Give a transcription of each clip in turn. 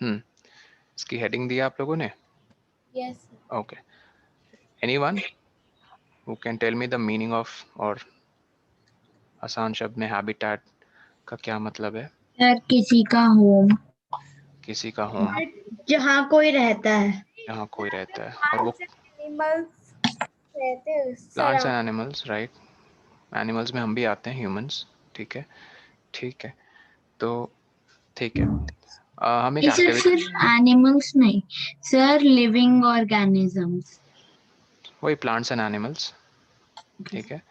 इसकी हेडिंग दिया आप लोगों ने? Yes. Okay, anyone who can tell me the meaning of, और आसान शब्द में हैबिटेट का क्या मतलब है? सर किसी का होम, किसी का होम, जहाँ कोई रहता है। जहाँ कोई रहता है, और वो एनिमल्स रहते हैं plants and surround- animals, right? Animals में हम भी आते हैं, ह्यूमंस, ठीक है, ठीक है, तो ठीक है। हम एक ये सर एक्टिविटी, सिर्फ एनिमल्स नहीं सर, लिविंग ऑर्गेनिजम्स। वही प्लांट्स एंड एनिमल्स, ठीक है।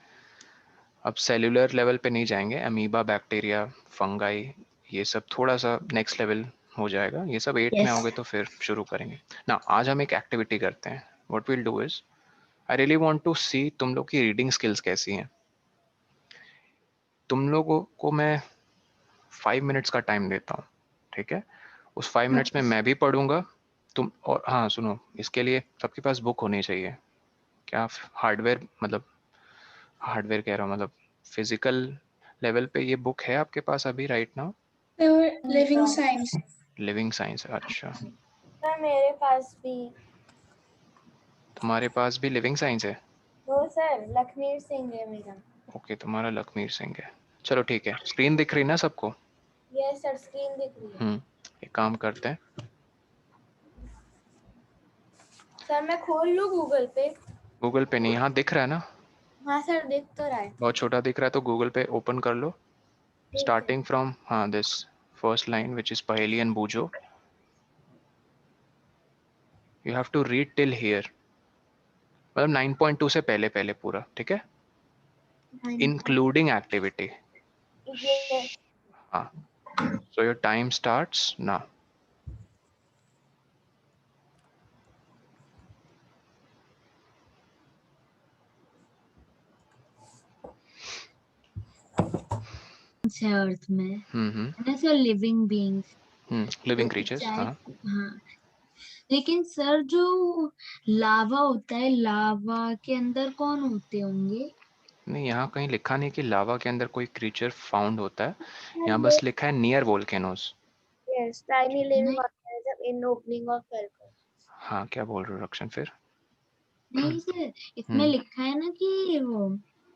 अब सेल्यूलर लेवल पे नहीं जाएंगे, अमीबा, बैक्टीरिया, फंगाई, ये सब थोड़ा सा नेक्स्ट लेवल हो जाएगा, ये सब 8 में यस। आओगे तो फिर शुरू करेंगे ना। आज हम एक एक्टिविटी करते हैं। What will do is, I really want to see तुम लोग की रीडिंग स्किल्स कैसी हैं। तुम लोगों को मैं 5 मिनट्स का टाइम देता हूँ, ठीक है? उस 5 मिनट्स में मैं भी पढ़ूंगा तुम, और हाँ सुनो, इसके लिए सबके पास बुक होनी चाहिए। क्या हार्डवेयर, मतलब हार्डवेयर कह रहा हूँ, मतलब फिजिकल लेवल पे ये बुक है आपके पास अभी right now? Living science. Living science, अच्छा। सर मेरे पास भी। तुम्हारे पास भी लिविंग साइंस है? वो सर लखमीर सिंह है मेरा। ओके, तुम्हारा लखमीर सिंह है। चलो ठीक है, स्क्रीन दिख रही ना सबको? यस सर, स्क्रीन दिख रही है। एक काम करते हैं, सर मैं खोल लूँ गूगल पे? गूगल पे नहीं, यहाँ दिख रहा है ना? हाँ सर, दिख तो रहा है। बहुत छोटा दिख रहा है तो गूगल पे ओपन कर लो, ठीक है। स्टार्टिंग फ्रॉम, हाँ, this first line which is Paheli and Boojho. You have to read till here, मतलब 9.2 से पहले पहले पूरा, ठीक है, इंक्लूडिंग एक्टिविटी। ये हाँ, so your time starts now. है अर्थ में है sir, living beings. Living creatures, चाहे हाँ। हाँ, लेकिन सर जो लावा होता है, लावा के अंदर कौन होते होंगे? नहीं, यहाँ कहीं लिखा नहीं कि लावा के अंदर कोई क्रीचर फाउंड होता है, यहाँ ये बस लिखा है near volcanoes. Yes, tiny living नहीं, organism in opening of welcome. हाँ, क्या बोल रहे हो रक्षण फिर? नहीं सर, इसमें हम्म लिखा है ना कि वो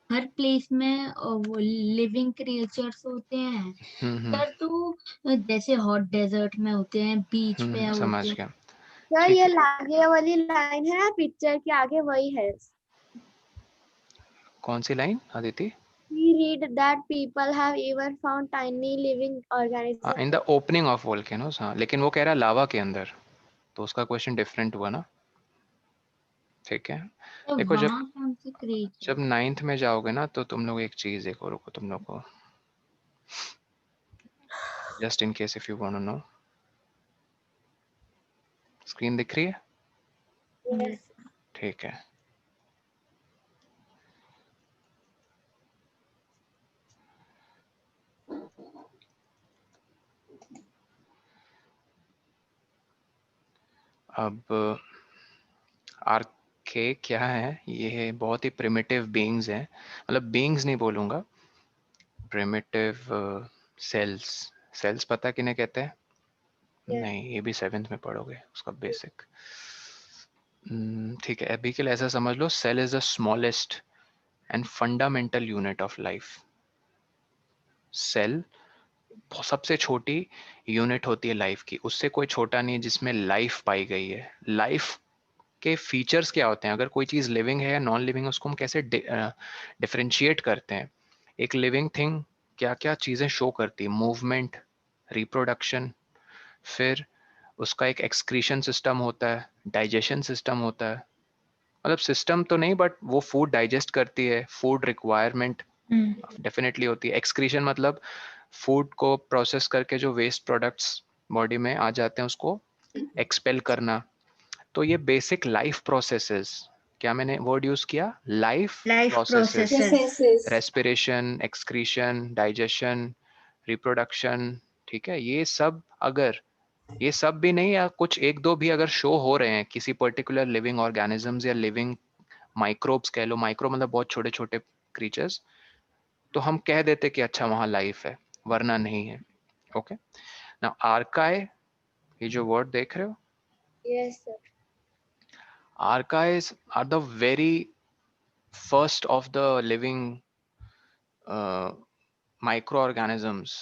हर प्लेस में वो लिविंग क्रिएचर्स होते हैं। हम्म सर तो जैसे हॉट डेजर्ट में होते हैं, बीच पे समझ होते हैं। गया, सर ठीक ये है। आगे वाली लाइन है पिक्चर के आगे, वही है। कौन सी line Aditi? We read that people have even found tiny living हाँ, organisms. In the opening of volcanoes, हाँ, लेकिन वो कह रहा है लावा के अंदर, तो उसका क्वेश्चन डिफरेंट हुआ ना, ठीक है। तो देखो, जब वहां कौन से क्रिएचर? जब 9th में जाओगे ना तो तुम लोग एक चीज देखो, रुको तुम लोग को, just in case if you want to know. Screen दिख रही है? Yes. ठीक है, अब आर्के क्या है? ये बहुत ही प्रिमिटिव बीइंग्स हैं, मतलब बीइंग्स नहीं बोलूंगा, प्रिमिटिव सेल्स। सेल्स पता किन्हें कहते हैं? Yes. नहीं, ये भी 7th में पढ़ोगे उसका बेसिक। ठीक है, अभी के लिए ऐसा समझ लो, cell is the smallest and fundamental unit of life. Cell सबसे छोटी यूनिट होती है लाइफ की, उससे कोई छोटा नहीं है जिसमें लाइफ पाई गई है। लाइफ के फीचर्स क्या होते हैं, अगर कोई चीज़ लिविंग है या नॉन लिविंग, उसको हम कैसे डिफरेंशिएट करते हैं? एक लिविंग थिंग क्या क्या चीज़ें शो करती है? मूवमेंट, रिप्रोडक्शन, फिर उसका एक एक्सक्रीशन सिस्टम होता है, डाइजेशन सिस्टम होता है, मतलब सिस्टम तो नहीं बट वो फूड डाइजेस्ट करती है, फूड रिक्वायरमेंट डेफिनेटली होती है। एक्सक्रीशन मतलब फूड को प्रोसेस करके जो वेस्ट प्रोडक्ट्स बॉडी में आ जाते हैं उसको एक्सपेल करना। तो ये बेसिक लाइफ प्रोसेसेस, क्या मैंने वर्ड यूज किया? Life life processes, processes. Respiration, excretion, digestion, reproduction, ठीक है। ये सब अगर, ये सब भी नहीं या कुछ एक दो भी अगर शो हो रहे हैं किसी पर्टिकुलर लिविंग ऑर्गेनिजम्स या लिविंग माइक्रोब्स कह लो, माइक्रो मतलब बहुत छोटे छोटे क्रीचर्स, तो हम कह देते कि अच्छा वहां लाइफ है, वरना नहीं है। ओके, नाउ आर्काई ये जो वर्ड देख रहे हो, Yes, sir. archies are the very first of the living microorganisms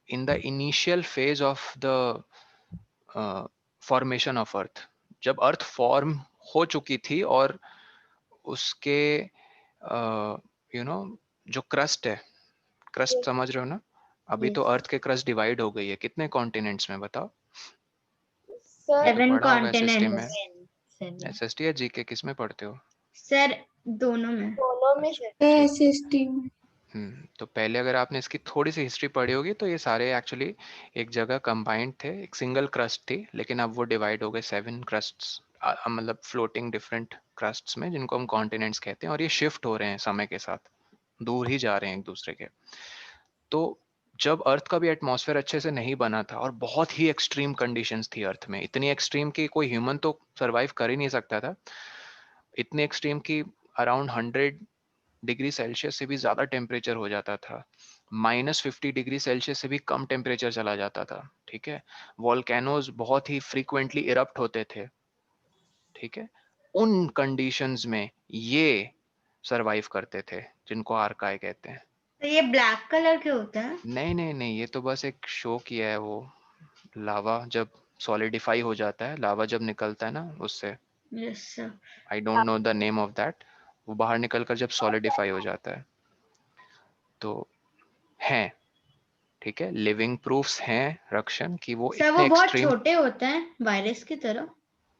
in the initial phase of the formation of earth. जब अर्थ फॉर्म हो चुकी थी और उसके यू नो जो क्रस्ट है, क्रस्ट Yes. समझ रहे हो ना, अभी तो Yes. अर्थ के क्रस्ट डिवाइड हो गई है कितने कॉन्टिनेंट्स में बताओ? Sir, ये तो 7 पढ़ा होगा एसएसटी में। continents. 7. एसएसटी या जीके किस में पढ़ते हो? सर दोनों में। दोनों में अच्छा, sir. ठीक। तो पहले अगर आपने इसकी थोड़ी सी हिस्ट्री पढ़ी होगी तो ये सारे एक्चुअली एक जगह कंबाइंड थे, एक सिंगल क्रस्ट थी, लेकिन अब वो डिवाइड हो गए 7 क्रस्ट्स, मतलब फ्लोटिंग डिफरेंट क्रस्ट्स में, जिनको हम कॉन्टिनेंट्स कहते हैं, और ये शिफ्ट हो रहे हैं समय के साथ, दूर ही जा रहे हैं एक दूसरे के। तो जब अर्थ का भी एटमॉस्फेयर अच्छे से नहीं बना था और बहुत ही एक्सट्रीम कंडीशंस थी अर्थ में, इतनी एक्सट्रीम कि कोई ह्यूमन तो सरवाइव कर ही नहीं सकता था, इतनी एक्सट्रीम कि अराउंड 100 डिग्री सेल्सियस से भी ज़्यादा टेम्परेचर हो जाता था, -50 डिग्री सेल्सियस से भी कम टेम्परेचर चला जाता था, ठीक है। वॉल्केनोज बहुत ही फ्रीक्वेंटली इरप्ट होते थे, ठीक है। उन कंडीशंस में ये सरवाइव करते थे, जिनको आर्काई कहते हैं। तो ये ब्लैक कलर के होते हैं? नहीं नहीं नहीं, ये तो बस एक शो किया है वो, लावा जब सॉलिडिफाई हो जाता है, लावा जब निकलता है ना उससे, yes sir. I don't know the name of that, वो बाहर निकलकर जब सॉलिडिफाई हो जाता है तो हैं, ठीक है, लिविंग प्रूफ्स हैं रक्षण कि वो सर वो इतने बहुत एक्सट्रीम। छोटे होते हैं वायरस की तरह?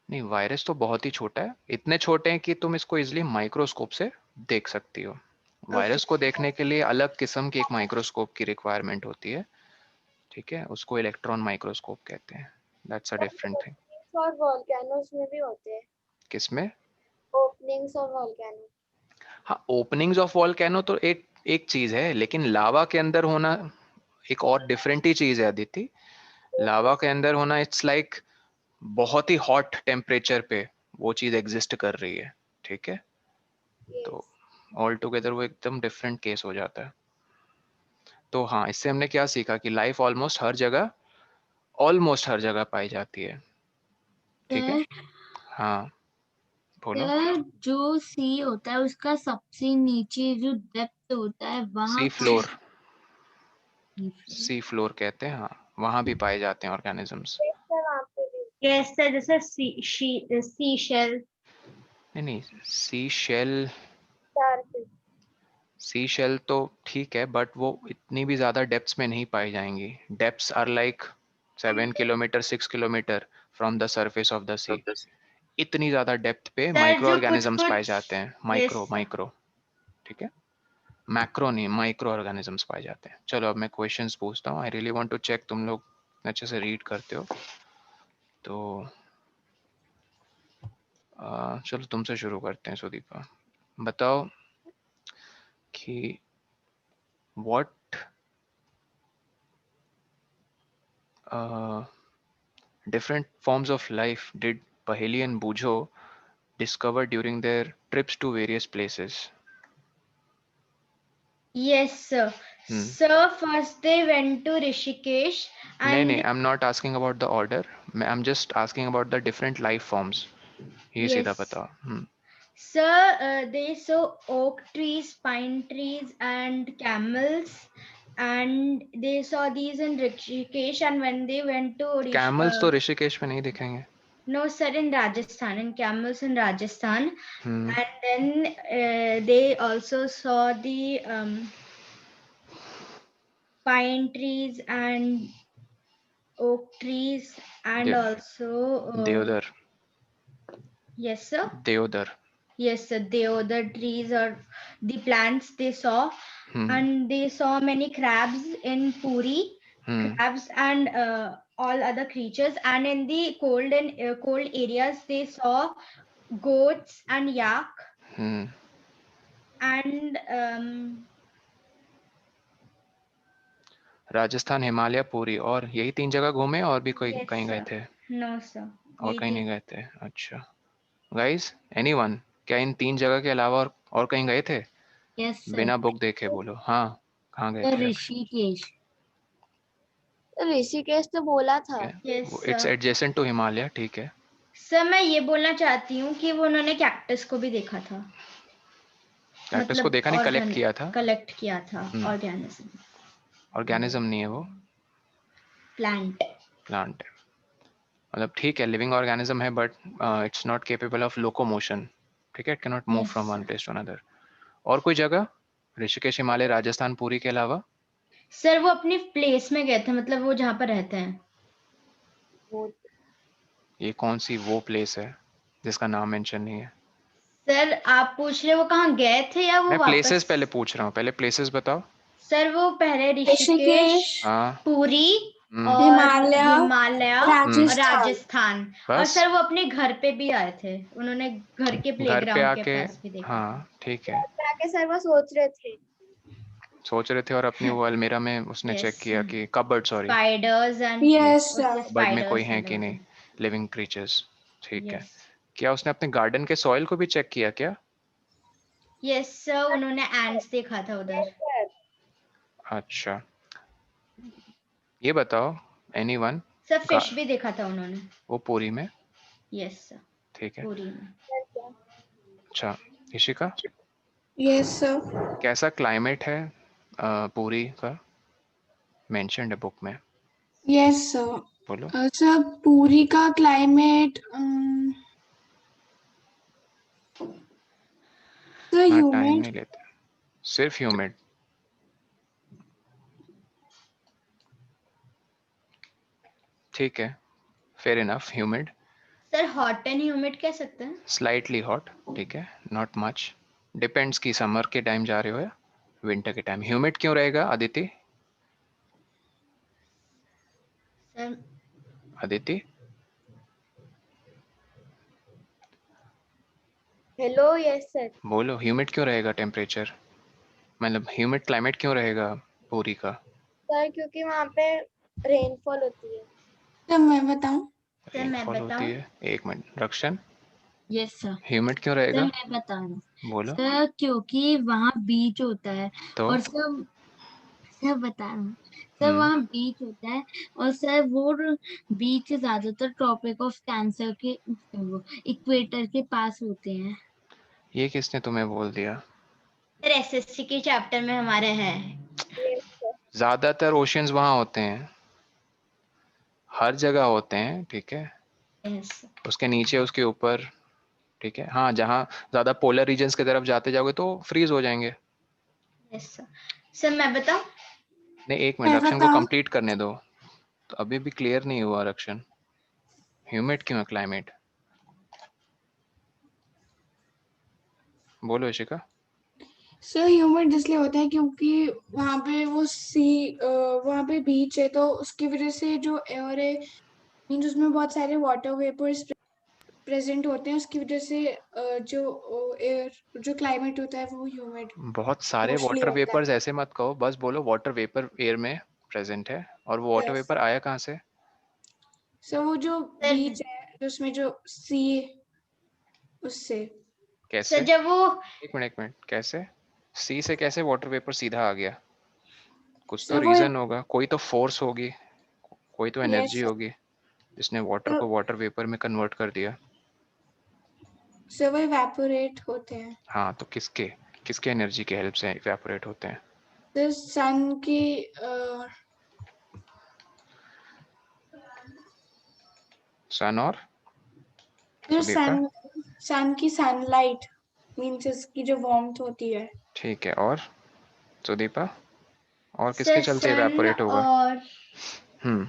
नहीं, वायरस तो बहुत ही छोटा है, इतने छोटे हैं कि तुम इसको इजिली माइक्रोस्कोप से देख सकती हो। ओके। वायरस को देखने के लिए अलग किस्म की एक माइक्रोस्कोप की रिक्वायरमेंट होती है, ठीक है, उसको इलेक्ट्रॉन माइक्रोस्कोप कहते हैं, दैट्स अ डिफरेंट थिंग। और वॉल्केनोस में भी होते हैं किसमें? Openings of volcano. हाँ, ओपनिंग्स ऑफ वॉल्केनो तो एक एक चीज है, लेकिन लावा के अंदर होना एक और डिफरेंट ही चीज है अदिति। लावा के अंदर होना इट्स लाइक बहुत ही हॉट टेम्परेचर पे वो चीज एग्जिस्ट कर रही है, ठीक है, तो ऑल टुगेदर वो एकदम डिफरेंट केस हो जाता है। तो हाँ, इससे हमने क्या सीखा कि लाइफ ऑलमोस्ट हर जगह पाई जाती है, ठीक है। सर, हाँ बोलो। सर जो सी होता है उसका सबसे नीचे जो डेप्थ होता है वहां सी फ्लोर, पाए। सी फ्लोर कहते हैं, हाँ, वहां भी पाए जाते हैं ऑर्गेनिजम्स। सर वहाँ पे भी यस सर, जैसे सी शेल। नहीं नहीं, सी शेल, starfish। सी शेल तो ठीक है, बट वो इतनी भी ज्यादा डेप्थ्स में नहीं पाई जाएंगी। Depths are like 7 kilometre, 6 kilometre from the surface of the sea. इतनी ज्यादा डेप्थ पे सर माइक्रो जो कुछ ऑर्गेनिजम्स पाए कुछ। जाते हैं, यस माइक्रो सर। माइक्रो, ठीक है, मैक्रो नहीं, माइक्रो ऑर्गेनिजम्स पाए जाते हैं। चलो अब मैं क्वेश्चंस पूछता हूँ, I really want to check तुम लोग अच्छे से रीड करते हो, तो चलो तुमसे शुरू करते हैं सुदीपा, बताओ कि what different forms of life did Paheli and Bujo discover during their trips to various places? Yes sir. Hmm. Sir, first they went to Rishikesh नहीं, and I'm not asking about the order. I'm just asking about the different life forms. ये सीधा yes. बताओ। Sir, they saw oak trees, pine trees, and camels, and they saw these in Rishikesh. And when they went to Camels तो ऋषिकेश में नहीं दिखेंगे। no, sir, in Rajasthan, in camels in Rajasthan, Hmm. and then they also saw the pine trees and oak trees, and De- also देवदार, yes, sir. देवदार। Yes, sir. The other trees or the plants they saw, and they saw many crabs in Puri, crabs and all other creatures. And in the cold and cold areas, they saw goats and yak and Rajasthan, Himalaya, Puri, और यही 3 जगह घूमे, और भी कोई yes, कहीं गए sir. थे? No, sir. और यही कहीं थी। नहीं गए थे? अच्छा गाइस, एनीवन, क्या इन 3 जगह के अलावा और कहीं गए थे? Yes, sir. बिना बुक देखे बोलो। हाँ, कहाँ गए थे रक्ष? ऋषिकेश। ऋषिकेश तो बोला था। Yes, it's sir. Adjacent to Himalaya, ठीक है। सर मैं ये बोलना चाहती हूँ कि वो उन्होंने कैक्टस को भी देखा था, कैक्टस को मतलब देखा नहीं, कलेक्ट किया था। कलेक्ट किया था ऑर्गेनिज्म। ऑर्गेनिज्म नहीं है वो, प्लांट। प्लांट है। मतलब ठीक है, लिविंग ऑर्गेनिज्म है, but it's not capable of locomotion, ठीक है। It can not move Yes, from one sir. Place to another. और कोई जगह ऋषिकेश, हिमालय, राजस्थान, पुरी के अलावा? सर वो अपनी प्लेस में गए थे, मतलब वो जहाँ पर रहते हैं। ये कौन सी वो प्लेस है जिसका नाम मेंशन नहीं है? सर आप पूछ रहे वो कहाँ गए थे या वो मैं प्लेसेस वापस? पहले पूछ रहा हूँ, पहले प्लेसेस बताओ। सर वो पहले ऋषिकेश, ऋषिकेश, हाँ। पुरी हम्म, और हिमालय, हिमालय और राजस्थान। राजस्थान। और बस सर वो अपने घर पे भी आए थे, उन्होंने घर के घर पे प्लेग्राउंड के आके, पास भी देखा था। हाँ ठीक है, जाके सर वो सोच रहे थे। सोच रहे थे। और अपनी वो अलमीरा में उसने चेक यस, किया कि cupboard, sorry, spiders and yes sir. Cupboard में कोई स्पाइडर्स है वगैरह कि नहीं, थे। लिविंग क्रीचर्स, ठीक है। यस, क्या उसने अपने गार्डन के सॉइल को भी चेक किया क्या? यस सर, उन्होंने एंट्स देखा था उधर। अच्छा, ये बताओ, एनीवन, सर फिश भी देखा था उन्होंने। वो पूरी में, यस सर, ठीक है। पूरी में। अच्छा, इशिका, यस सर। कैसा क्लाइमेट है पूरी का? मेंशन्ड है बुक में, यस सर। बोलो। सर पूरी का क्लाइमेट सर ना टाइम ह्यूमिड। नहीं लेते, सिर्फ ह्यूमिड, ठीक है, fair enough, humid, sir hot and humid कह सकते हैं। स्लाइटली हॉट, ठीक है, नॉट मच। डिपेंड्स कि समर के टाइम जा रहे हो या विंटर के टाइम। ह्यूमिड क्यों रहेगा Aditi? Sir Aditi, hello. Yes sir. बोलो, ह्यूमिड क्यों रहेगा टेम्परेचर, मतलब ह्यूमिड क्लाइमेट क्यों रहेगा पूरी का? सर क्योंकि वहाँ पे रेनफॉल होती है। सर मैं बताऊं? सर मैं रेनफॉल होती बताऊं? है, एक मिनट, रक्षण, यस सर। ह्यूमिड क्यों सर रहेगा? मैं बता रहा हूँ बोलो सर, क्योंकि वहाँ बीच होता है तो। और सब, सर बता रहा हूँ सर, हम्म, वहाँ बीच होता है और सर वो बीच ज्यादातर ट्रॉपिक ऑफ कैंसर के, वो इक्वेटर के पास होते हैं। ये किसने तुम्हें बोल दिया? सर एसएससी के चैप्टर में हमारे है। ज्यादातर ओशियंस वहां होते हैं, हर जगह होते हैं, ठीक है, यस, उसके नीचे, उसके ऊपर, ठीक है। हाँ, जहाँ ज्यादा पोलर रीजन्स की तरफ जाते जाओगे तो फ्रीज हो जाएंगे। Yes sir. सर मैं बताऊं? नहीं, एक मिनट, मैं रक्षण को बताऊं? कंप्लीट करने दो, तो अभी भी क्लियर नहीं हुआ रक्षण, ह्यूमिड क्यों है क्लाइमेट? बोलो इशिका। सर ह्यूमिड इसलिए होता है क्योंकि वहाँ पे वो वहाँ पे बीच है, तो उसकी वजह से जो एयर है, मीन्स उसमें बहुत सारे वाटर वेपर्स प्रेजेंट होते हैं, उसकी वजह से जो एयर, जो क्लाइमेट होता है वो ह्यूमिड बहुत सारे मोस्टली वाटर होता है। वेपर्स ऐसे मत कहो, बस बोलो वाटर वेपर एयर में प्रेजेंट है। और वो वाटर यस। वेपर आया कहाँ से? सो वो जो सर, बीच है, जो उसमें जो सी, उससे। कैसे? सर जब वो, एक मिनट, कैसे? सी से कैसे वाटर वेपर सीधा आ गया? कुछ तो सर वो रीजन होगा, कोई तो फोर्स होगी, कोई तो एनर्जी यस होगी जिसने वाटर को वाटर वेपर में कन्वर्ट कर दिया। सर वो इवेपोरेट होते हैं। हाँ, तो किसके किसके एनर्जी के हेल्प से इवेपोरेट होते हैं? तो सन की सन और जो सुदीपा, सन की सनलाइट, मीन्स इसकी जो वार्मथ होती है। ठीक है, और सुदीपा, और किसके सर चलते सन इवेपोरेट होगा? और हम्म,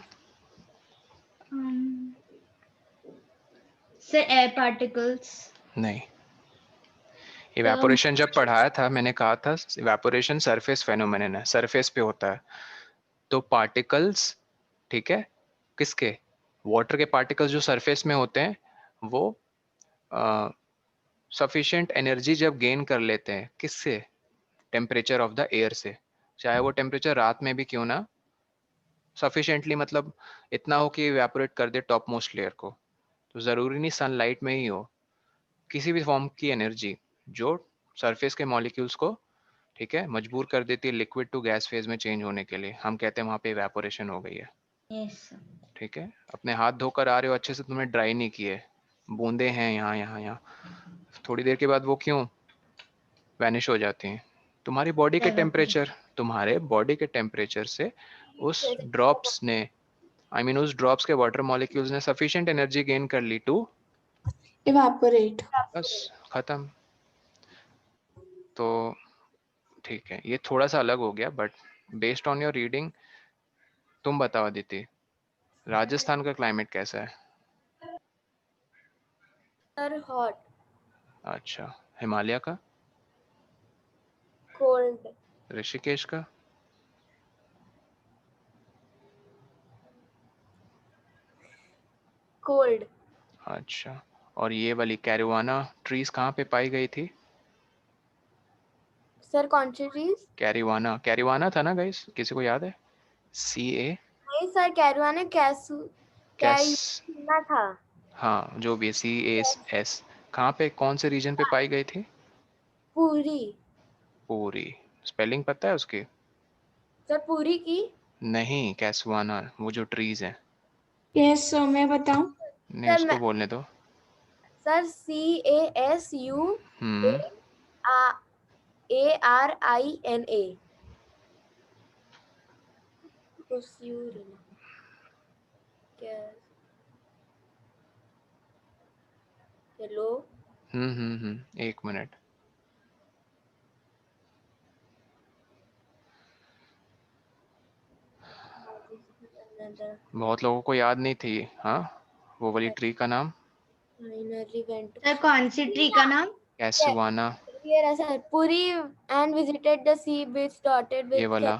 सर एयर पार्टिकल्स। नहीं, सर इवेपोरेशन जब पढ़ाया था मैंने कहा था इवेपोरेशन सरफेस फेनोमेनन है, सरफेस पे होता है। तो पार्टिकल्स, ठीक है, किसके? वाटर के पार्टिकल्स जो सरफेस में होते हैं, वो सफिशिएंट एनर्जी जब गेन कर लेते हैं, किससे? टेम्परेचर ऑफ द एयर से। चाहे वो टेम्परेचर रात में भी क्यों ना सफिशिएंटली, मतलब इतना हो कि इवेपोरेट कर दे टॉप मोस्ट लेयर को। तो ज़रूरी नहीं सनलाइट में ही हो, किसी भी फॉर्म की एनर्जी जो सरफेस के मॉलिक्यूल्स को, ठीक है, मजबूर कर देती है लिक्विड टू गैस फेज में चेंज होने के लिए, हम कहते हैं वहाँ पे इवेपोरेशन हो गई है। यस ठीक है, अपने हाथ धोकर आ रहे हो, अच्छे से तुमने ड्राई नहीं किए, बूंदे हैं यहाँ यहाँ यहाँ, थोड़ी देर के बाद वो क्यों वैनिश हो जाती हैं? तुम्हारी बॉडी के टेम्परेचर, तुम्हारे बॉडी के टेम्परेचर से उस ड्रॉप्स ने, आई मीन उस ड्रॉप्स के वाटर मॉलिक्यूल्स ने सफिशिएंट एनर्जी गेन कर ली टू इवेपोरेट। बस खत्म। तो ठीक है, ये थोड़ा सा अलग हो गया, but based on your reading तुम बताओ अदिति, राजस्थान का क्लाइमेट कैसा है? Sir hot. अच्छा, हिमालय का? कोल्ड। ऋषिकेश का? कोल्ड। अच्छा, और ये वाली कैरुआना ट्रीज कहाँ पे पाई गई थी? सर कौन सी ट्रीज? कैरुआना, कैरुआना था ना गाइस, किसी को याद है? CA? नहीं सर, कैरुआना कैस, कैरुना था। हाँ जो भी CAS, कहाँ पे, कौन से रीजन पे पाई गई थी? पूरी। पूरी। स्पेलिंग पता है उसकी? सर पूरी की? नहीं, कैसुआना, वो जो ट्रीज हैं। यस सर, मैं बताऊं? नहीं, सर उसको बोलने दो। सर हम्म CASUARINA। हेलो। एक मिनट। बहुत लोगों को याद नहीं थी, हाँ, वो वाली ट्री का नाम? सर कौन सी ट्री का नाम? कैसुआना। ये रहा sir, Puri and visited the sea beach dotted ये विद वाला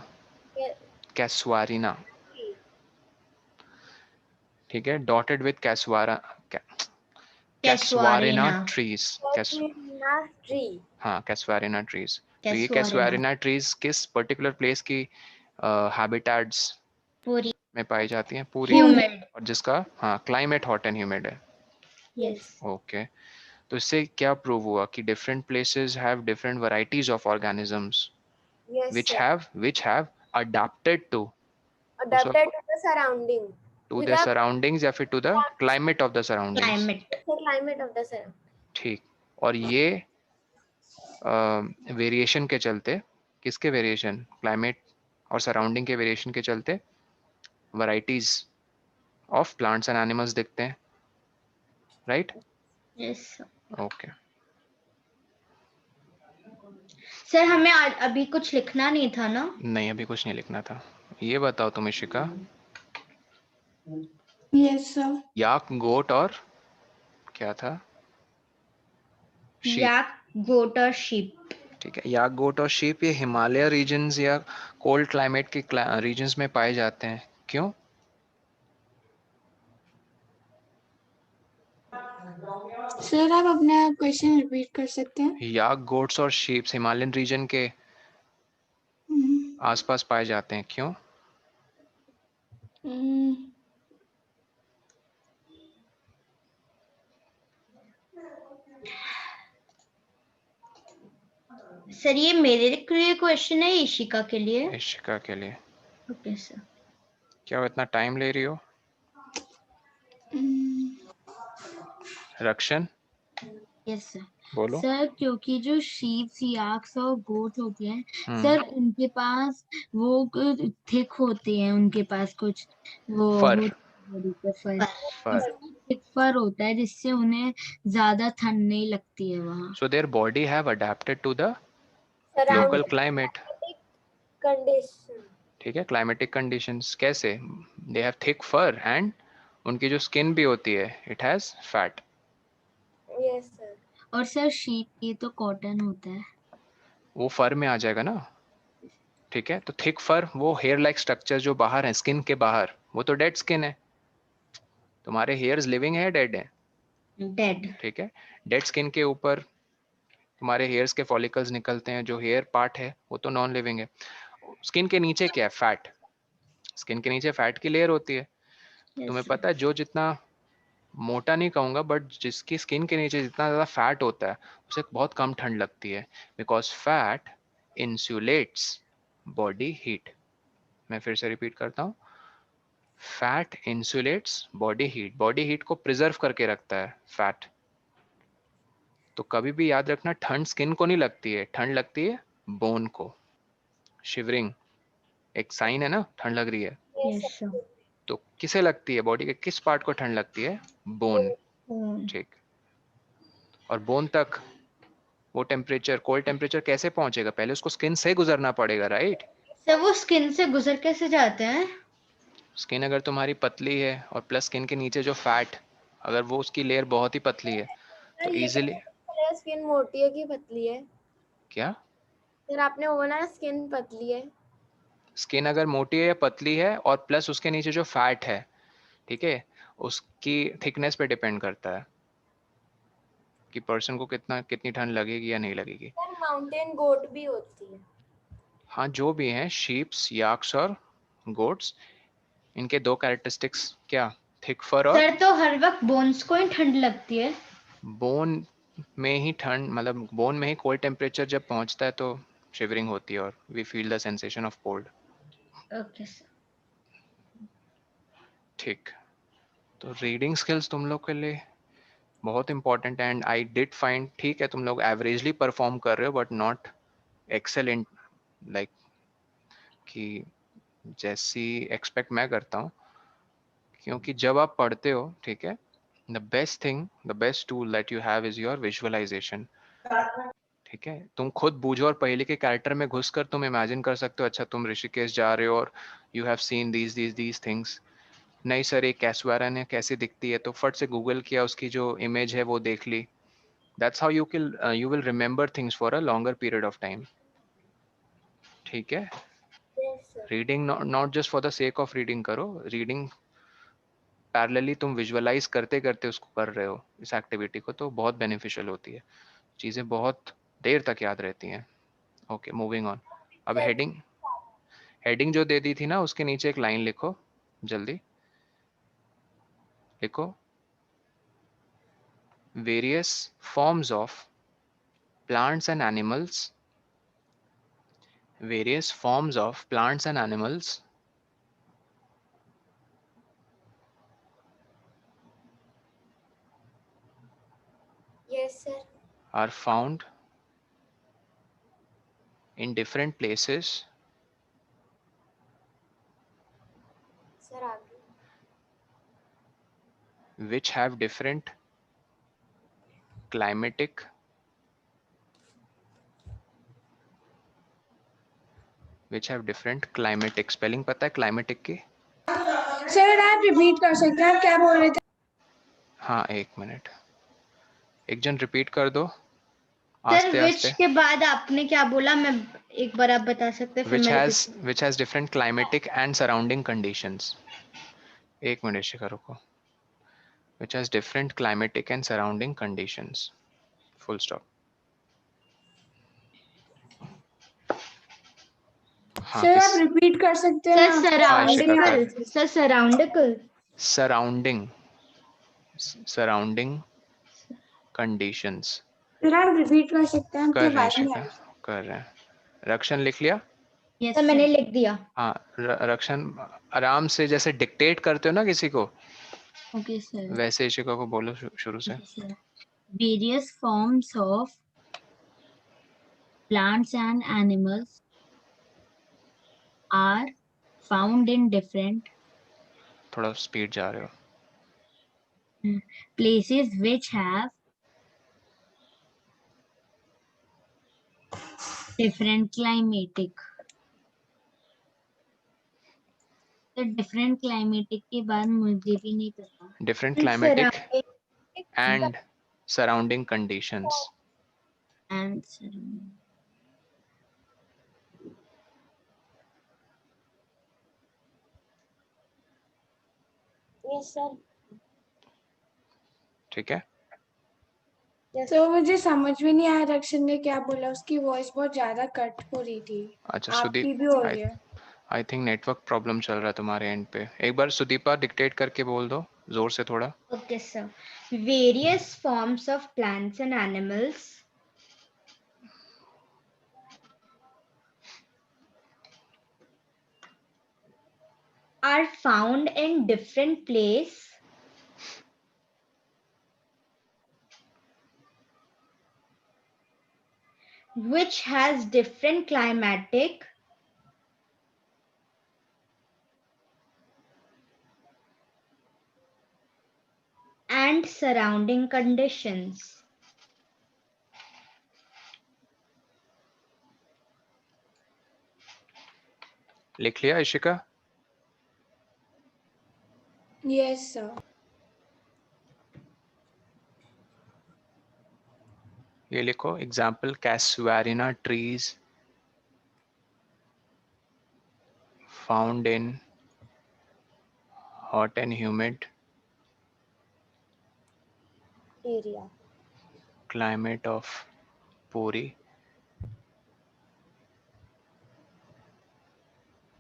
कैसुआरिना, ठीक है, dotted with casuarina trees. Tree. हाँ, कैसुआरिना ट्रीज। तो ये कैसुआरिना कैसुआरिना ट्रीज किस पर्टिकुलर प्लेस की हैबिटेट्स पूरी में पाई जाती हैं? पूरी। ह्यूमिड। और जिसका, हाँ, क्लाइमेट हॉट एंड ह्यूमिड है। यस ओके, तो इससे क्या प्रूव हुआ कि different places have different varieties of organisms yes which have adapted to adapted to the surrounding. the surroundings या फिर to the climate of the surroundings। Climate. Climate of the surrounding. ठीक, और ये वेरिएशन के चलते, किसके वेरिएशन? क्लाइमेट और surrounding के वेरिएशन के चलते varieties of plants and animals दिखते हैं, राइट? Yes okay. सर हमें अभी कुछ लिखना नहीं था ना? नहीं, अभी कुछ नहीं लिखना था। ये बताओ तुम इशिका, यस सर। याक, गोट और क्या था? शीप। याक, गोट और शीप। ठीक है, याक, गोट और शीप ये हिमालय रीजन्स या कोल्ड क्लाइमेट के रीजन्स में पाए जाते हैं, क्यों? सर आप अपना क्वेश्चन रिपीट कर सकते हैं? याक, गोट्स और शीप्स हिमालयन रीजन के आसपास पाए जाते हैं, क्यों? सर ये मेरे लिए क्वेश्चन है, इशिका के लिए? इशिका के लिए। Okay sir. क्या वो इतना टाइम ले रही हो? रक्षण, यस सर। बोलो। सर क्योंकि जो शीप, याक्स और गोट होते हैं सर, उनके पास वो थिक होते हैं, उनके पास कुछ वो फर। थिक फर होता है, जिससे उन्हें ज्यादा ठंड नहीं लगती है वहाँ। So their body have adapted to the local climate। Condition. ठीक है, climatic conditions कैसे? They have thick fur and उनकी जो स्किन भी होती है, it has fat। Yes sir. और सर शीप ये तो कॉटन होता है, वो फर में आ जाएगा ना। ठीक है, तो थिक फर वो हेयर लाइक स्ट्रक्चर जो बाहर है, स्किन के बाहर, वो तो डेड स्किन है। तुम्हारे हेयर्स लिविंग है, डेड है? डेड। ठीक है, डेड स्किन के ऊपर तुम्हारे हेयर्स के फॉलिकल्स निकलते हैं, जो हेयर पार्ट है वो तो नॉन लिविंग है। स्किन के नीचे क्या है? फैट। स्किन के नीचे फैट की लेयर होती है। तुम्हें पता है, जो जितना मोटा नहीं कहूंगा, बट जिसकी स्किन के नीचे जितना ज्यादा फैट होता है उसे बहुत कम ठंड लगती है, because fat insulates body heat. मैं फिर से रिपीट करता हूँ, fat insulates body heat, body heat को प्रिजर्व करके रखता है फैट। तो कभी भी याद रखना, ठंड स्किन को नहीं लगती है, ठंड लगती है बोन को। शिवरिंग एक साइन है ना, ठंड लग रही है। Yes, sir. तो किसे लगती है, बॉडी के किस पार्ट को ठंड लगती है? बोन। ठीक। और बोन तक वो टेम्परेचर, कोल्ड टेम्परेचर कैसे पहुंचेगा? पहले उसको स्किन से गुजरना पड़ेगा, राइट? सर वो स्किन से गुजर कैसे जाते हैं? स्किन अगर तुम्हारी पतली है और प्लस स्किन के नीचे जो फैट, अगर वो उसकी लेयर बहुत ही पतली है तो इजीली। स्किन मोटी है कि पतली है? क्या सर आपने बोला ना स्किन पतली है। स्किन अगर मोटी है या पतली है और प्लस उसके नीचे जो फैट है, ठीक है, उसकी थिकनेस पे डिपेंड करता है कि पर्सन को कितनी ठंड लगेगी या नहीं लगेगी। सर माउंटेन गोट भी होती है। हाँ, जो भी हैं, शीप्स, याक्स और गोट्स, इनके दो कैरेक्टरिस्टिक्स क्या? थिक फर और सर तो हर वक्त बोन्स को ही ठंड लगती है। बोन में ही ठंड, मतलब बोन में ही कोल्ड टेम्परेचर जब पहुंचता है तो शिवरिंग होती है और we feel the sensation of cold. Okay sir. ठीक। तो रीडिंग स्किल्स तुम लोग के लिए बहुत इंपॉर्टेंट है एंड आई डिड फाइंड, ठीक है तुम लोग एवरेजली परफॉर्म कर रहे हो बट नॉट एक्सेलेंट, लाइक कि जैसी एक्सपेक्ट मैं करता हूँ। क्योंकि जब आप पढ़ते हो, ठीक है, the best thing, the best tool that you have is your visualisation. ठीक है, तुम खुद बूझो और पहले के कैरेक्टर में घुसकर तुम इमेजिन कर सकते हो, अच्छा तुम ऋषिकेश जा रहे हो और you have seen these things. नहीं सर, एक कैसवारा ने कैसे दिखती है, तो फट से गूगल किया, उसकी जो इमेज है वो देख ली। That's how you will remember things for a longer period of time. ठीक है, yes sir. Reading not just for the sake of reading करो, रीडिंग पैरेलली तुम विजुअलाइज करते करते उसको कर रहे हो, इस एक्टिविटी को, तो बहुत बेनिफिशियल होती है, चीज़ें बहुत देर तक याद रहती हैं। Okay, moving on. अब हेडिंग, हेडिंग जो दे दी थी ना, उसके नीचे एक लाइन लिखो, जल्दी लिखो, various forms of plants and animals, various forms of plants and animals yes sir. are found in different places sir आगे। which have different climatic spelling पता है climatic की? सर आप रिपीट कर सकते हैं, आप क्या बोल रहे थे? हाँ, एक मिनट, एक जन रिपीट कर दो सर आस्ते विच आस्ते। के बाद आपने क्या बोला, मैं एक बार आप बता सकते हैं फिर मैं repeat- which has different climatic and surrounding conditions। एक मिनट शिखा रुको। which has different climatic and surrounding conditions, full stop। हाँ, सर किस? आप रिपीट कर सकते हैं? सर हाँ, शिखा सराउंडिकल, कर। सर सराउंडिकल, सराउंडिंग कंडीशंस। सर आप रिपीट कर सकते हैं, आपकी कर रहे हैं आवाज नहीं आ शिखा, रही। कर रहे हैं। रक्षण लिख लिया? यस सर मैंने लिख दिया। हाँ, रक्षण आराम से जैसे डिक्टेट करते हो ना किसी को, ओके सर। वैसे इशिका को बोलो शुरू से। Various forms of plants and animals are found in different थोड़ा स्पीड जा रहे हो। places which have different climatic। तो डिफरेंट क्लाइमेटिक के बाद मुझे भी नहीं पता। Different climatic Surrounding- and surrounding conditions. Answer yes sir. ठीक है, तो मुझे समझ में नहीं आया रक्षण ने क्या बोला, उसकी वॉइस बहुत ज्यादा कट हो रही थी। अच्छा आपकी सुदीप, भी हो रही है। आई थिंक नेटवर्क प्रॉब्लम चल रहा है तुम्हारे एंड पे। एक बार सुदीपा डिक्टेट करके बोल दो जोर से थोड़ा। Okay, sir. Various forms of plants and animals are found in different place which has different climatic and surrounding conditions. लिख लिया इशिका? Yes, sir. ये लिखो example casuarina trees found in hot and humid area. climate of Puri.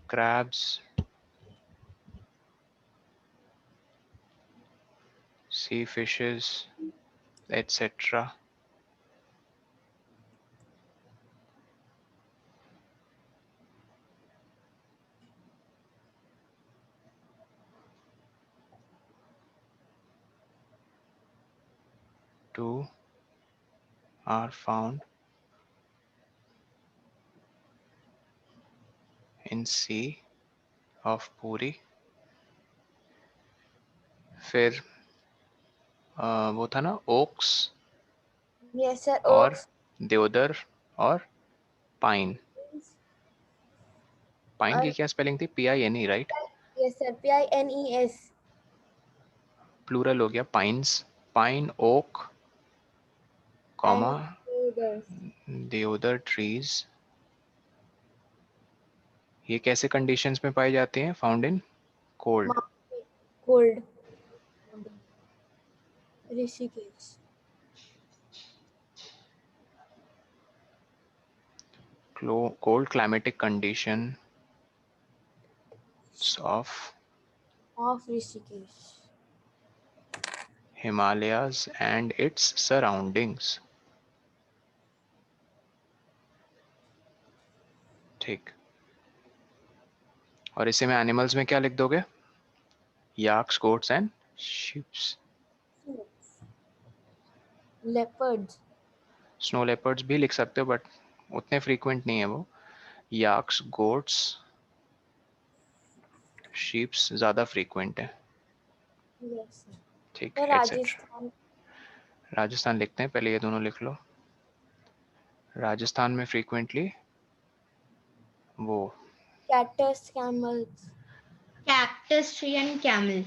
Crabs, sea fishes, etc. Two are found in sea of Puri. फिर वो था ना oaks Yes, sir. और Oaks. Deodar और पाइन. पाइन की और क्या स्पेलिंग थी? PINE, right? yes, sir. PINES. Plural हो गया pines. Pine, oak, comma deodar trees. ये कैसे कंडीशंस में पाई जाती हैं? Found in cold. Cold. Rishikesh. Cold climatic conditions of Rishikesh. Himalayas and its surroundings. ठीक. और इसे में एनिमल्स में क्या लिख दोगे? Yaks, goats and sheeps. Leopards. Snow leopards भी लिख सकते हो बट उतने फ्रीक्वेंट नहीं है वो. याक्स, गोट्स, शीप्स ज्यादा फ्रीक्वेंट है. Yes, sir. ठीक, तो एटसेट्रा. राजस्थान. राजस्थान लिखते हैं, पहले ये दोनों लिख लो. राजस्थान में फ्रीक्वेंटली वो Cactus, camels. Cactus tree and camel.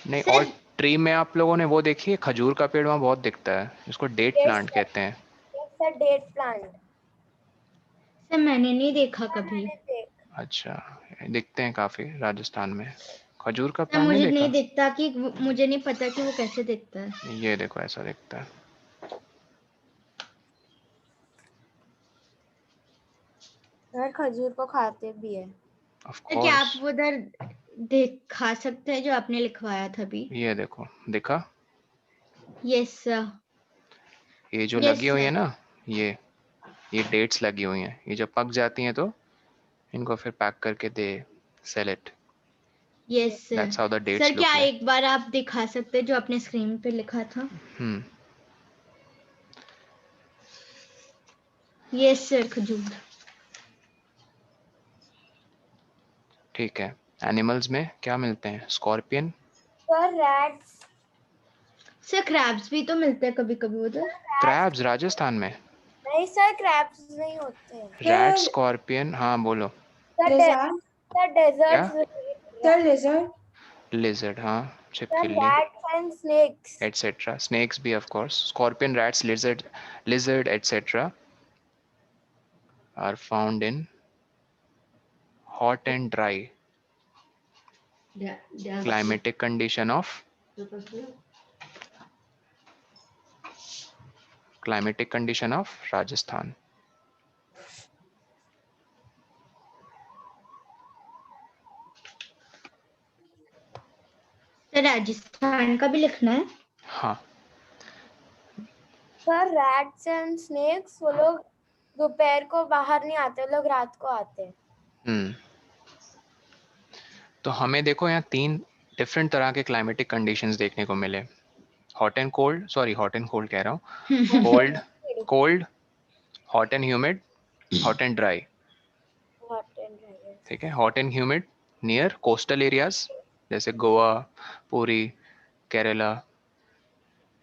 नहीं. Sir, और ट्री में आप लोगों ने वो देखी है, खजूर का पेड़ वहाँ बहुत दिखता है, जिसको डेट Yes, प्लांट sir. कहते हैं. Yes, sir. Date plant. sir मैंने नहीं देखा कभी. मैंने देखा. अच्छा, दिखते हैं काफी राजस्थान में. खजूर का सर प्लांट मुझे नहीं नहीं देखा? दिखता कि मुझे नहीं पता कि वो कैसे दिखता है. ये देखो ऐसा दिखता है. सर खजूर को खाते भी है. ऑफ सर क्या आप कोर्स. उधर दिखा सकते हैं जो आपने लिखवाया था अभी? ये देखो, दिखा? Yes sir. ये जो Yes, लगी हुई है sir. ना, ये डेट्स लगी हुई हैं. ये जब पक जाती हैं तो इनको फिर पैक करके दे sell it. Yes sir. That's how the sir dates क्या लुक लाइक. एक बार आप दिखा सकते हैं जो आपने स्क्रीन पे लिखा था? यस सर, खजूर. ठीक है. एनिमल्स में क्या मिलते हैं? Scorpion. Sir rats. Sir crabs भी तो मिलते हैं कभी कभी उधर. क्रैब्स राजस्थान में? नहीं सर, क्रैब्स नहीं होते हैं. Rat, scorpion. हाँ बोलो. सर क्या? Lizard. लिजर्ड. हाँ, सर छिपकली, rats and snakes. Etcetera. Snakes भी of course. Scorpion, rats, lizard etcetera are found in hot and dry climatic condition of Rajasthan. Sir Rajasthan का भी लिखना है? हाँ. सर rats and snakes वो लोग दोपहर को बाहर नहीं आते, लोग रात को आते हैं. तो हमें देखो यहाँ 3 डिफरेंट तरह के क्लाइमेटिक कंडीशंस देखने को मिले। Hot and cold, sorry hot and cold कह रहा हूँ, cold, cold, hot and humid, hot and dry. ठीक है, hot and humid near coastal areas जैसे गोवा, पुरी, केरला,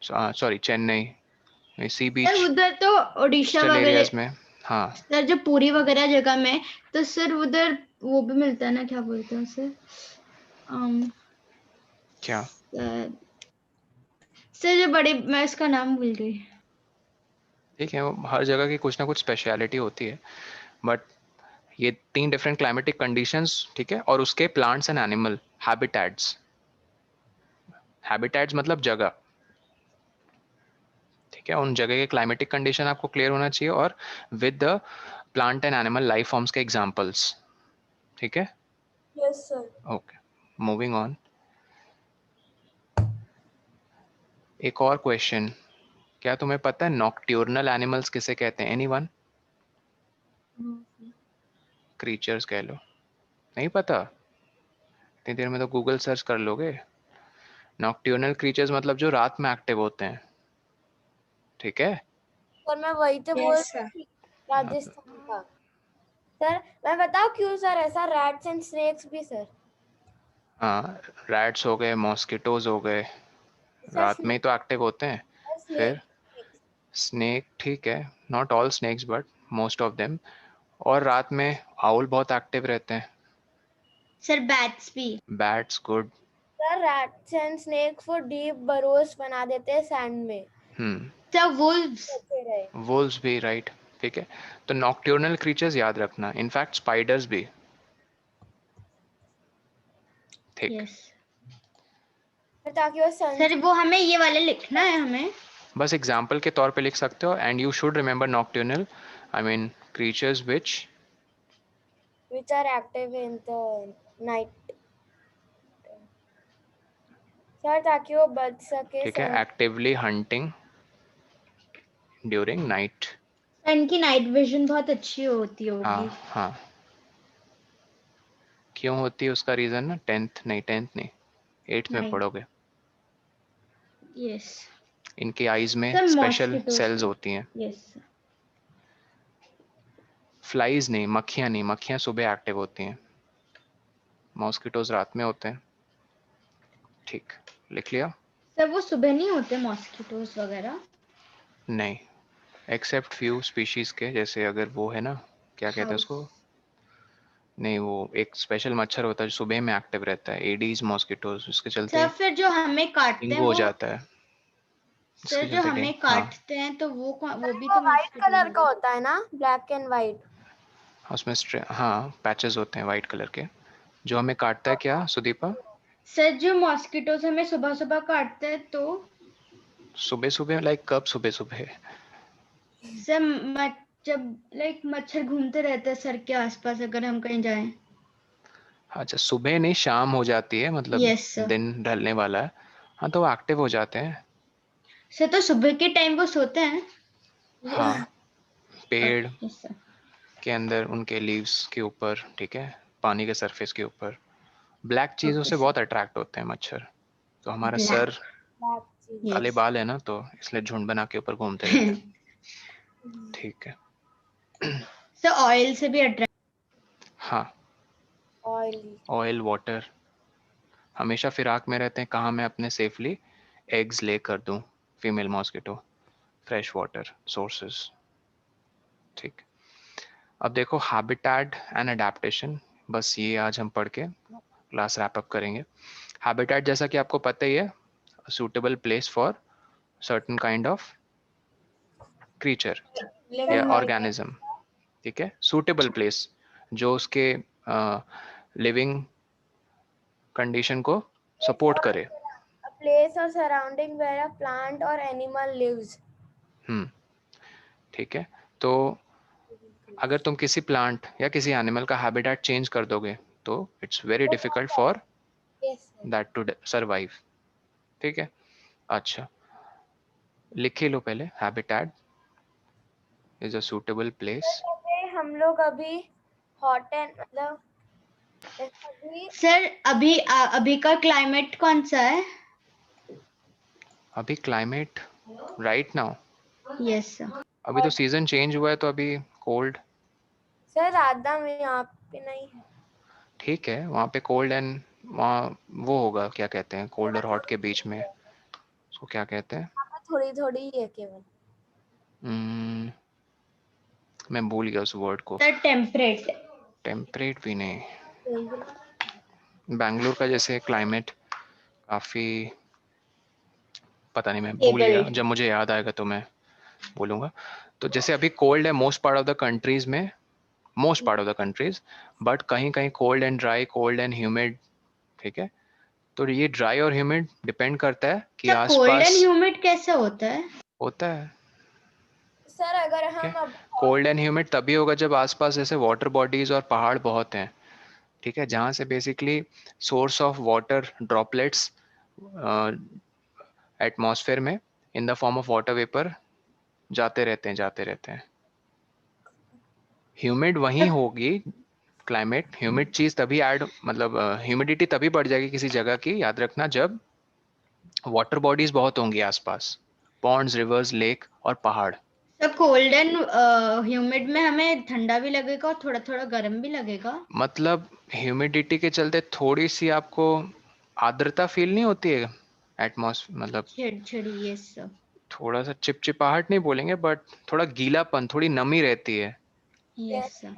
सॉरी चेन्नई, सी बीच सर उधर तो ओडिशा कोस्टल एरियाज वगैरह में। हाँ सर, जो पूरी वगैरह जगह में, तो सर उधर वो भी मिलता है ना, क्या बोलते हैं उसे, क्या सर जो बड़े, मैं इसका नाम भूल गई। ठीक है, हर जगह की कुछ ना कुछ स्पेशलिटी होती है, बट ये 3 डिफरेंट क्लाइमेटिक कंडीशंस, ठीक है, और उसके plants and animal habitats. Habitats मतलब जगह, ठीक है, उन जगह के क्लाइमेटिक कंडीशन आपको क्लियर होना चाहिए और with the plant and animal life forms के एग्जांपल्स। ठीक है, yes sir. Okay, moving on. एक और क्वेश्चन, क्या तुम्हें पता है नॉक्ट्यूर्नल एनिमल्स किसे कहते हैं? एनीवन? क्रीचर्स कह लो, नहीं पता? इतनी देर में तो गूगल सर्च कर लोगे। नॉक्ट्यूर्नल क्रीचर्स मतलब जो रात में एक्टिव होते हैं, ठीक है। सर मैं वही तो बोल यस सर। राजस्थान का। सर मैं बताऊं क्यों सर ऐसा? रैट्स एंड स्नेक्स भी सर। हाँ, रैट्स हो गए, मॉस्किटोज हो गए, सर रात में ही तो एक्टिव होते हैं। फिर स्नेक। स्नेक, ठीक है, not all snakes but most of them. और रात में आउल बहुत एक्टिव रहते हैं। सर बैट्स भी। Bats, good. Sir rats and snakes वो डीप बरोस बना देते हैं सैंड में। Sir wolves. बचे रहे। वुल्व्स भी, राइट, ठीक है। तो नॉक्ट्यूर्नल क्रीचर्स याद रखना, इनफैक्ट स्पाइडर्स भी। ठीक, यस ताकि वो सर, वो हमें ये वाले लिखना है हमें। बस एग्जाम्पल के तौर पे लिख सकते हो, and you should remember nocturnal, I mean creatures which are active in the night sir, ताकि वो बच सके। ठीक है, एक्टिवली हंटिंग ड्यूरिंग नाइट। इनकी नाइट विजन बहुत अच्छी होती हाँ होगी। हाँ, क्यों होती है उसका रीजन ना 10th नहीं 8th में पढ़ोगे। यस इनकी आईज में सर, स्पेशल मॉस्किटोज सेल्स का। होती हैं। यस फ्लाइज नहीं, मक्खियां नहीं, मक्खियां सुबह एक्टिव होती हैं, मॉस्किटोज रात में होते हैं। ठीक, लिख लिया? सर, वो सुबह नहीं होते मॉस्किटोज वगैरह? नहीं, एक्सेप्ट फ्यू स्पीशीज के, जैसे अगर वो है ना, क्या कहते हैं हाउस। उसको, नहीं वो एक स्पेशल मच्छर होता है जो सुबह में एक्टिव रहता है, एडीज मॉस्किटोज, उसके सर, चलते फिर जो हमें काटते हैं डेंगू हो वो, जाता है, सर इसके जो चलते हमें डेंगू। हाँ, काटते हैं तो वो भी वो तो व्हाइट मॉस्किटोज कलर का होते होता है ना, ब्लैक एंड व्हाइट। उसमें हाँ पैचेस होते हैं वाइट कलर के, जो हमें काटता है। क्या सुदीपा? सर, जो मॉस्किटोज हमें सुबह सुबह काटते हैं तो? सुबह सुबह लाइक कब सुबह सुबह? सर जब लाइक मच्छर घूमते रहते हैं सर के आसपास, अगर हम कहीं जाएं। अच्छा, सुबह नहीं, शाम हो जाती है, मतलब यस सर। दिन ढलने वाला है, हाँ तो वो एक्टिव हो जाते हैं। सर, तो सुबह के टाइम वो सोते हैं? हाँ, पेड़ यस सर। के अंदर उनके लीव्स के ऊपर, ठीक है, पानी के सरफेस के ऊपर ब्लैक चीज़ों ओके से सर। बहुत अट्रैक्ट होते हैं मच्छर। तो हमारा सर ब्लैक। ब्लैक चीज। काले यस बाल है ना, तो इसलिए झुंड बना के ऊपर घूमते रहते हैं। ठीक है। सर, ऑयल से भी अट्रैक्ट। हाँ, ऑयली। ऑयल, वाटर, हमेशा फिराक में रहते हैं, कहाँ मैं अपने सेफली एग्स ले कर दूँ, female mosquito, fresh water sources. ठीक, अब देखो हैबिटेट एंड अडेप्टेशन, बस ये आज हम पढ़ के क्लास रैप अप करेंगे। हैबिटेट जैसा कि आपको पता ही है, suitable place for certain kind of creature या ऑर्गेनिज्म, ठीक है, सूटेबल प्लेस जो उसके लिविंग कंडीशन को सपोर्ट करे। A place or surrounding where a plant or animal lives. ठीक है, तो अगर तुम किसी प्लांट या किसी एनिमल का हैबिटेट चेंज कर दोगे तो it's very difficult for Yes sir. That to survive. ठीक है, अच्छा लिख ही लो पहले, habitat is a suitable place. जैसे हम लोग अभी हॉट एंड मतलब सर अभी का क्लाइमेट कौन सा है? अभी climate right now, yes sir. अभी तो सीजन चेंज हुआ है तो अभी कोल्ड। सर राधा में यहाँ पे नहीं है। ठीक है, वहाँ पे कोल्ड एंड वहाँ वो होगा, क्या कहते हैं, कोल्ड और हॉट के बीच में उसको क्या कहते हैं? थोड़ी थोड़ी ही है केवल। मैं भूल गया उस वर्ड को। Sir temperate. टेम्परेट भी नहीं, बेंगलोर का जैसे क्लाइमेट काफ़ी, पता नहीं, मैं भूल गया, जब मुझे याद आएगा तो मैं बोलूँगा। तो जैसे अभी कोल्ड है most part of the countries में, most part of the countries, but कहीं कहीं cold and dry, cold and humid, ठीक है। तो ये ड्राई और ह्यूमिड डिपेंड करता है कि सर कोल्ड एंड आसपास ह्यूमिड कैसे होता है? होता है। सर अगर हम अब कोल्ड एंड ह्यूमिड तभी होगा जब आसपास जैसे वाटर बॉडीज और पहाड़ बहुत हैं, ठीक है, जहाँ से basically source of water droplets atmosphere में in the form of water vapour जाते रहते हैं, जाते रहते हैं। ह्यूमिड वहीं होगी, क्लाइमेट ह्यूमिड चीज़ तभी ऐड, मतलब ह्यूमिडिटी तभी बढ़ जाएगी किसी जगह की, याद रखना, जब वाटर बॉडीज बहुत होंगी आसपास, पॉन्ड्स, रिवर्स, लेक और पहाड़। सर कोल्ड एंड ह्यूमिड में हमें ठंडा भी लगेगा और थोड़ा थोड़ा गर्म भी लगेगा। मतलब ह्यूमिडिटी के चलते थोड़ी सी आपको आर्द्रता फील नहीं होती है एटमॉस्फेयर, मतलब चिड़चिड़ी, यस सर। थोड़ा सा चिपचिपाहट नहीं बोलेंगे, बट थोड़ा गीलापन, थोड़ी नमी रहती है, यस सर।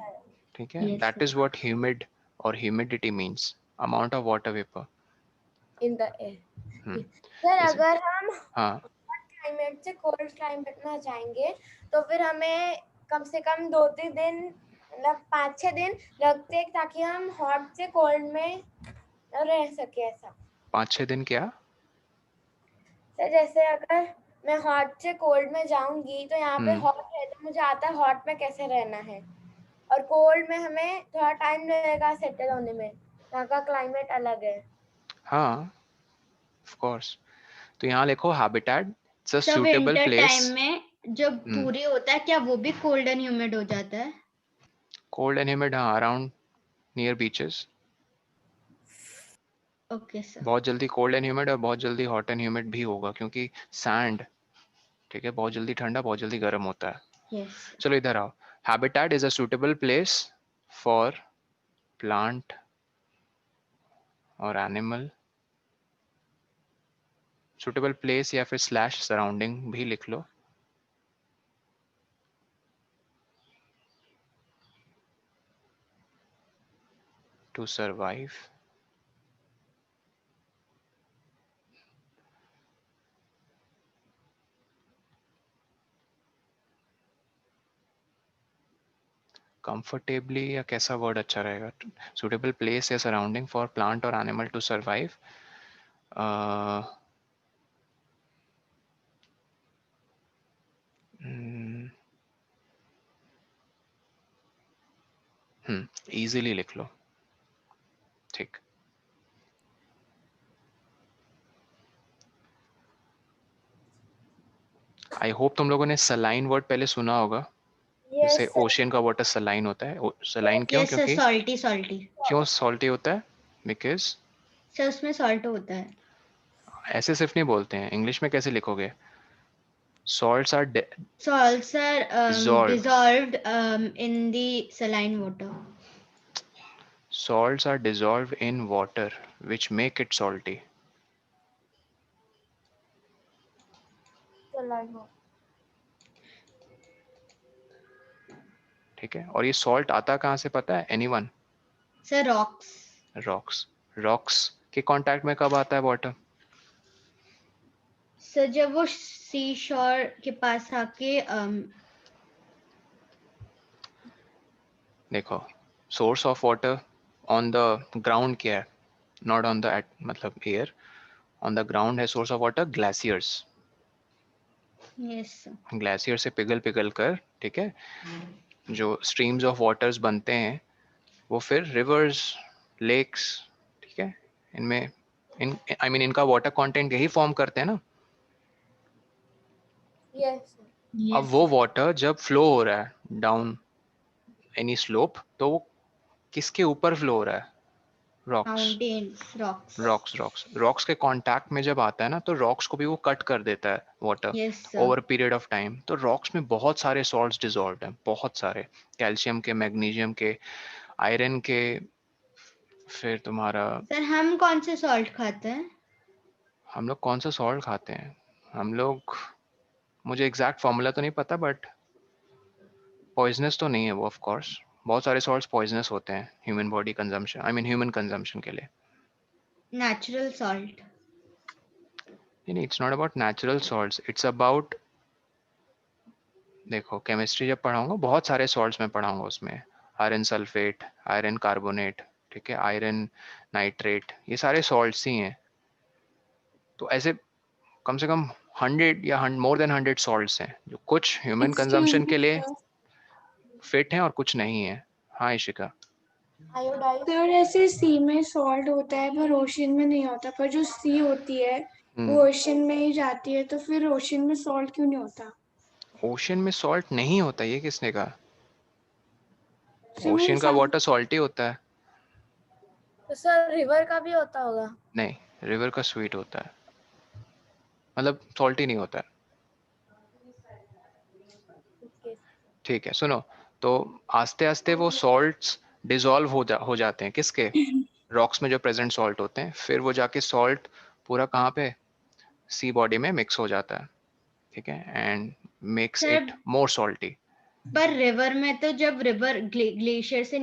ठीक है। Yes that is what humid और humidity means, amount of water vapour in the air. Sir अगर हम हाँ क्लाइमेट से कोल्ड क्लाइमेट में जाएंगे तो फिर हमें कम से कम 2-3 दिन, मतलब 5-6 दिन लगते हैं ताकि हम हॉट से कोल्ड में रह सके। ऐसा 5-6 दिन क्या? सर जैसे अगर मैं हॉट से कोल्ड में जाऊंगी तो यहाँ पे हॉट है तो मुझे आता है हॉट में कैसे रहना है, और कोल्ड में हमें थोड़ा टाइम लगेगा सेटल होने में, यहाँ का क्लाइमेट अलग है। हाँ ऑफ कोर्स। तो यहाँ लिखो habitat, it's a sir suitable winter place. Time में जब पूरी होता है क्या वो भी कोल्ड एंड ह्यूमिड हो जाता है? कोल्ड एंड ह्यूमिड, हाँ, around near beaches. Okay sir. बहुत जल्दी कोल्ड एंड ह्यूमिड और बहुत जल्दी हॉट एंड ह्यूमिड भी होगा, क्योंकि सैंड, ठीक है, बहुत जल्दी ठंडा बहुत जल्दी गर्म होता है। यस। चलो इधर आओ। Habitat is a suitable place for plant और एनिमल, सूटेबल प्लेस या फिर स्लैश सराउंडिंग भी लिख लो। To survive. कंफर्टेबली या कैसा वर्ड अच्छा रहेगा? सूटेबल प्लेस या सराउंडिंग फॉर प्लांट और एनिमल टू सर्वाइव। इजीली लिख लो, ठीक। आई होप तुम लोगों ने सलाइन वर्ड पहले सुना होगा, जैसे यस ओशियन का वाटर सलाइन होता है। सलाइन क्यों? यस सर, क्योंकि सॉल्टी सॉल्टी। क्यों सॉल्टी होता है? बिकॉज सर उसमें सॉल्ट होता है। ऐसे सिर्फ नहीं बोलते हैं, इंग्लिश में कैसे लिखोगे? Salts are Salts are dissolved, dissolved in the saline water. salts are dissolved in water which make it salty, ठीक है। और ये सॉल्ट आता कहाँ से पता है? Anyone? Sir, rocks. Rocks. Rocks के कांटेक्ट में कब आता है वाटर? सर जब वो सी शोर के पास आके देखो, source of water on the ground क्या है? नॉट ऑन द मतलब एयर, ऑन द ग्राउंड है source of water glaciers. Yes sir. Glacier से पिघल पिघल कर, ठीक है, जो स्ट्रीम्स ऑफ वाटर्स बनते हैं वो फिर रिवर्स, लेक्स, ठीक है, इनमें इन आई मीन इनका वाटर कंटेंट यही फॉर्म करते हैं ना। यस। अब वो वाटर जब फ्लो हो रहा है डाउन एनी स्लोप, तो वो किसके ऊपर फ्लो हो रहा है? माउंटेन्स, रॉक्स के कांटेक्ट में जब आता है ना, तो रॉक्स को भी वो कट कर देता है water yes over period of time. तो रॉक्स में बहुत सारे सॉल्ट्स डिसॉल्व्ड हैं, बहुत सारे, कैल्शियम के, मैग्नीशियम के, आयरन के। फिर तुम्हारा, सर हम कौन से सॉल्ट खाते हैं? हम लोग कौन सा सॉल्ट खाते हैं? हम लोग, मुझे एग्जैक्ट फॉर्मूला तो नहीं पता, बट पॉइजनस तो नहीं है वो, ऑफ कोर्स। बहुत सारे सॉल्ट्स पॉइजनस होते हैं human body consumption, I mean human consumption के लिए। Natural salt. नहीं, it's not about natural salts, it's about, देखो केमिस्ट्री जब पढ़ाऊंगा बहुत सारे सॉल्ट्स में पढ़ाऊंगा, उसमें आयरन सल्फेट, आयरन कार्बोनेट, ठीक है, आयरन नाइट्रेट, ये सारे सॉल्ट्स ही हैं। तो ऐसे कम से कम 100 या मोर देन 100 सॉल्ट्स हैं, जो कुछ ह्यूमन एक्सक्यूज कंजम्पशन मी के लिए सर, फिट हैं और कुछ नहीं है। हाँ इशिका। आयोडाइज। सर ऐसे सी में सॉल्ट होता है पर ओशन में नहीं होता, पर जो सी होती है वो ओशन में ही जाती है, तो फिर ओशन में सॉल्ट क्यों नहीं होता? ओशन में सॉल्ट नहीं होता, ये किसने कहा? सर मैंने ओशन का वाटर सॉल्टी होता है। तो सर रिवर का भी होता होगा? नहीं, रिवर का स्वीट होता है, मतलब सॉल्टी नहीं होता है। Okay. ठीक है, सुनो, तो आस्ते आस्ते वो सॉल्ट्स डिसॉल्व हो जाते हैं, किसके? रॉक्स में जो प्रेजेंट सॉल्ट होते हैं, फिर वो जाके सॉल्ट पूरा कहाँ पे, सी बॉडी में मिक्स हो जाता है, ठीक है, and makes sir it more salty. पर रिवर में तो जब रिवर ग्लेशियर से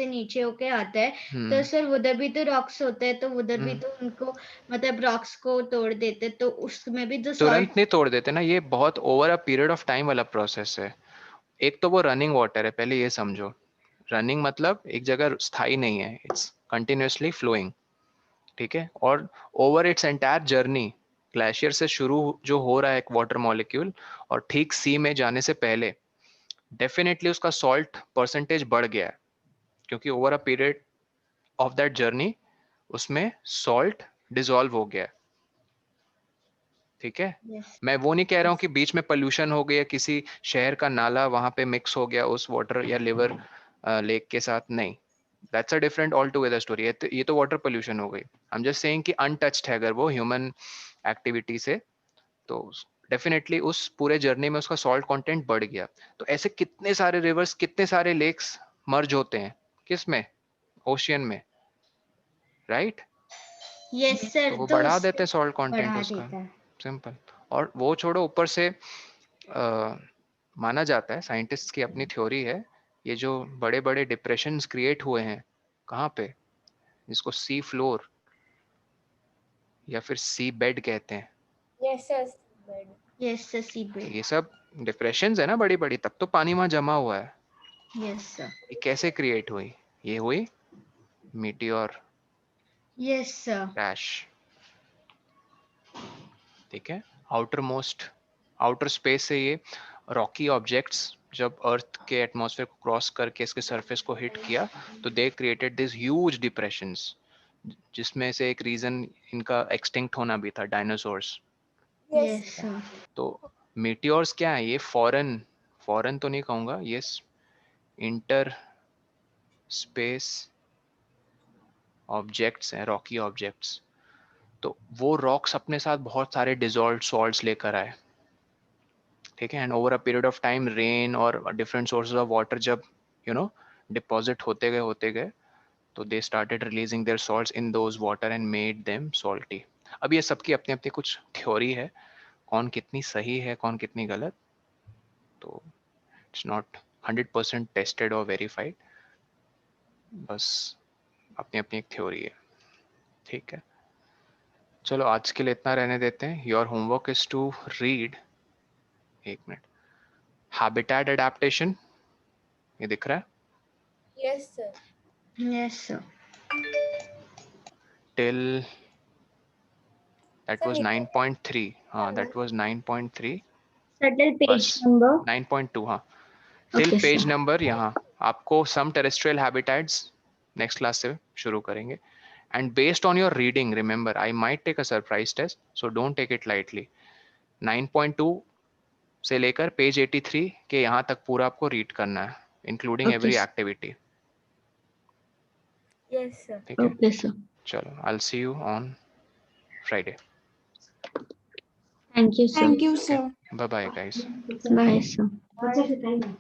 नीचे होके आता है, तो सर उधर भी तो रॉक्स होते हैं, तो उधर भी तो उनको मतलब रॉक्स को तोड़ देते, तो उसमें भी तो तुरंत सॉल्ट। नहीं तोड़ देते ना, ये बहुत over a period of time वाला प्रोसेस है। एक तो वो रनिंग वाटर है, पहले ये समझो। रनिंग मतलब एक जगह स्थायी नहीं है, इट्स कंटिन्यूसली फ्लोइंग, ठीक है। और over its entire journey, glacier से शुरू जो हो रहा है एक वाटर मॉलिक्यूल, और ठीक सी में जाने से पहले डेफिनेटली उसका सॉल्ट परसेंटेज बढ़ गया है, क्योंकि over a period of that journey उसमें सॉल्ट डिसॉल्व हो गया है, ठीक है। यस मैं वो नहीं कह रहा हूँ कि यस बीच में पोल्यूशन हो गया, किसी शहर का नाला वहां पे मिक्स हो गया उस वाटर या लिवर लेक के साथ, नहीं, that's a different all together story. ये तो वाटर पोल्यूशन हो गई। आई एम जस्ट सेइंग कि अनटच्ड है अगर वो ह्यूमन एक्टिविटी से, तो डेफिनेटली उस पूरे जर्नी में उसका सॉल्ट कंटेंट बढ़ गया। तो ऐसे कितने सारे रिवर्स, कितने सारे लेक्स मर्ज होते हैं, किस में? ओशियन में, राइट? यस तो सर, वो तो बढ़ा देते उससे हैं सॉल्ट कंटेंट बढ़ा उसका, देता है। सिंपल। और वो छोड़ो, ऊपर से माना जाता है, साइंटिस्ट की अपनी थ्योरी है, ये जो बड़े बड़े डिप्रेशंस क्रिएट हुए हैं, कहाँ पे, जिसको सी फ्लोर या फिर सी बेड कहते हैं, Yes, yes. यस सर, सी बेड। ये सब डिप्रेशंस है ना बड़ी बड़ी, तब तो पानी वहां जमा हुआ है। Yes sir. ये कैसे क्रिएट हुई? ये हुई मीटियोर यस सर। क्रैश, ठीक है। आउटर मोस्ट, आउटर स्पेस से ये रॉकी ऑब्जेक्ट्स जब अर्थ के एटमॉस्फेयर को क्रॉस करके इसके सरफेस को हिट किया, तो they created this huge depressions, जिसमें से एक रीजन इनका एक्सटिंक्ट होना भी था, डायनासोर्स। Yes. Yes sir. तो मीटियोर्स क्या है? ये फॉरेन, फॉरेन तो नहीं कहूंगा, ये इंटर स्पेस ऑब्जेक्ट्स हैं, रॉकी ऑब्जेक्ट्स। तो वो रॉक्स अपने साथ बहुत सारे डिजॉल्व सॉल्ट्स लेकर आए, ठीक है, and over a period of time rain और डिफरेंट सोर्सेज ऑफ वाटर जब डिपॉजिट होते गए, तो they started releasing their salts in those water and made them salty. अब ये सबकी अपनी अपनी कुछ थ्योरी है, कौन कितनी सही है कौन कितनी गलत, तो इट्स नॉट 100% टेस्टेड और वेरीफाइड, बस अपनी अपनी एक थ्योरी है, ठीक है। चलो आज के लिए इतना रहने देते हैं। Your homework is to read, एक मिनट, हैबिटेट एडेप्टेशन, ये दिख रहा है, Yes, sir. Yes sir. Till that Sir, was नीचे 9.3, हाँ करना। that was 9.3, सटल बस पेज नंबर। 9.2, हाँ till okay page sir. Number यहाँ। आपको some terrestrial habitats next class से शुरू करेंगे, and based on your reading, remember I might take a surprise test, so don't take it lightly. 9.2 से लेकर पेज 83 के यहाँ तक पूरा आपको रीड करना है, including okay every activity. Yes sir. ठीक है, ओके सर, चलो I will see you on Friday. Thank you sir, thank you sir. Bye bye guys. Bye sir.